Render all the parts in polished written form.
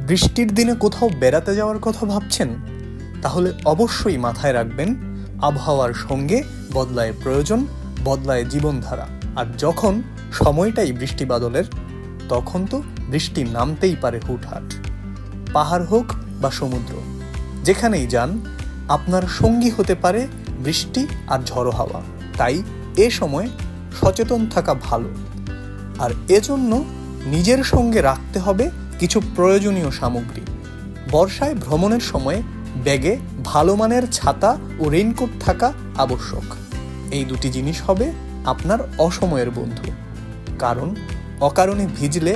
বৃষ্টির দিনে কোথাও বেড়াতে যাওয়ার কথা ভাবছেন? তাহলে অবশ্যই মাথায় রাখবেন, আবহাওয়ার সঙ্গে বদলায় প্রয়োজন, বদলায় জীবনধারা। আর যখন সময়টাই বৃষ্টি বাদলের, তখন তো বৃষ্টি নামতেই পারে হুটহাট। পাহাড় হোক বা সমুদ্র, যেখানেই যান আপনার সঙ্গী হতে পারে বৃষ্টি আর ঝড়ো হাওয়া। তাই এ সময় সচেতন থাকা ভালো। আর এজন্য নিজের সঙ্গে রাখতে হবে কিছু প্রয়োজনীয় সামগ্রী। বর্ষায় ভ্রমণের সময় ব্যাগে ভালো মানের ছাতা ও রেইনকোট থাকা আবশ্যক। এই দুটি জিনিস হবে আপনার অসময়ের বন্ধু, কারণ অকারণে ভিজলে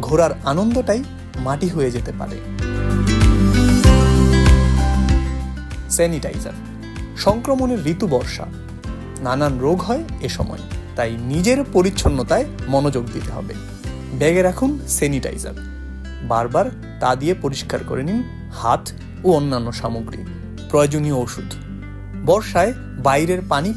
ঘোরার আনন্দটাই মাটি হয়ে যেতে পারে। স্যানিটাইজার। সংক্রমণের ঋতু বর্ষা, নানান রোগ হয় এ সময়, তাই নিজের পরিচ্ছন্নতায় মনোযোগ দিতে হবে। ব্যাগে রাখুন স্যানিটাইজার, বারবার তা দিয়ে পরিষ্কার করে নিন হাত ও অন্যান্য সামগ্রী। প্রয়োজনীয় ওষুধ। বর্ষায় বাইরের পানি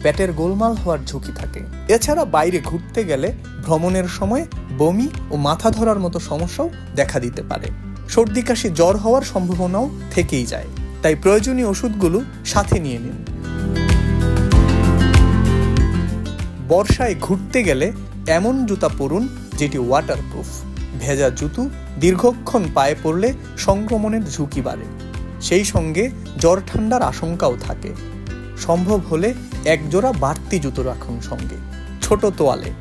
পেটের গোলমাল হওয়ার ঝুঁকি থাকে। এছাড়া বাইরে ঘুরতে গেলে ভ্রমণের সময় বমি ও মাথা ধরার মতো সমস্যাও দেখা দিতে পারে। সর্দি কাশি জ্বর হওয়ার সম্ভাবনাও থেকেই যায়, তাই প্রয়োজনীয় ওষুধগুলো সাথে নিয়ে নিন। বর্ষায় ঘুরতে গেলে এমন জুতা পরুন যেটি ওয়াটারপ্রুফ। ভেজা জুতো দীর্ঘক্ষণ পায়ে পড়লে সংক্রমণের ঝুঁকি বাড়ে, সেই সঙ্গে জ্বর ঠান্ডার আশঙ্কাও থাকে। সম্ভব হলে একজোড়া বাড়তি জুতো রাখুন সঙ্গে। ছোট তোয়ালে।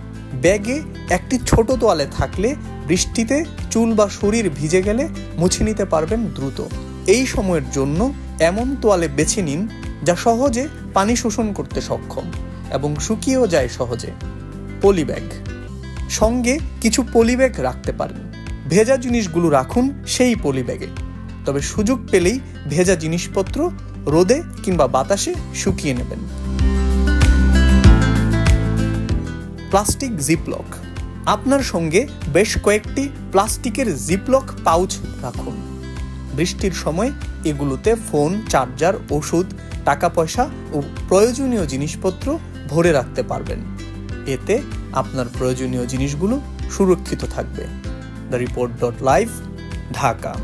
ব্যাগে একটি ছোট তোয়ালে থাকলে বৃষ্টিতে চুল বা শরীর ভিজে গেলে মুছে নিতে পারবেন দ্রুত। এই সময়ের জন্য এমন তোয়ালে বেছে নিন যা সহজে পানি শোষণ করতে সক্ষম এবং শুকিয়েও যায় সহজে। পলিব্যাগ। সঙ্গে কিছু পলিব্যাগ রাখতে পারেন। ভেজা জিনিসগুলো রাখুন সেই পলিব্যাগে, তবে সুযোগ পেলেই ভেজা জিনিসপত্র রোদে কিংবা বাতাসে শুকিয়ে নেবেন। Plastic Ziploc. আপনার সঙ্গে বেশ কয়েকটি প্লাস্টিকের জিপলক পাউচ রাখুন। বৃষ্টির সময় এগুলোতে ফোন, চার্জার, ওষুধ, টাকা পয়সা ও প্রয়োজনীয় জিনিসপত্র ভরে রাখতে পারবেন। এতে আপনার প্রয়োজনীয় জিনিসগুলো সুরক্ষিত থাকবে। দ্য রিপোর্ট.লাইভ, ঢাকা।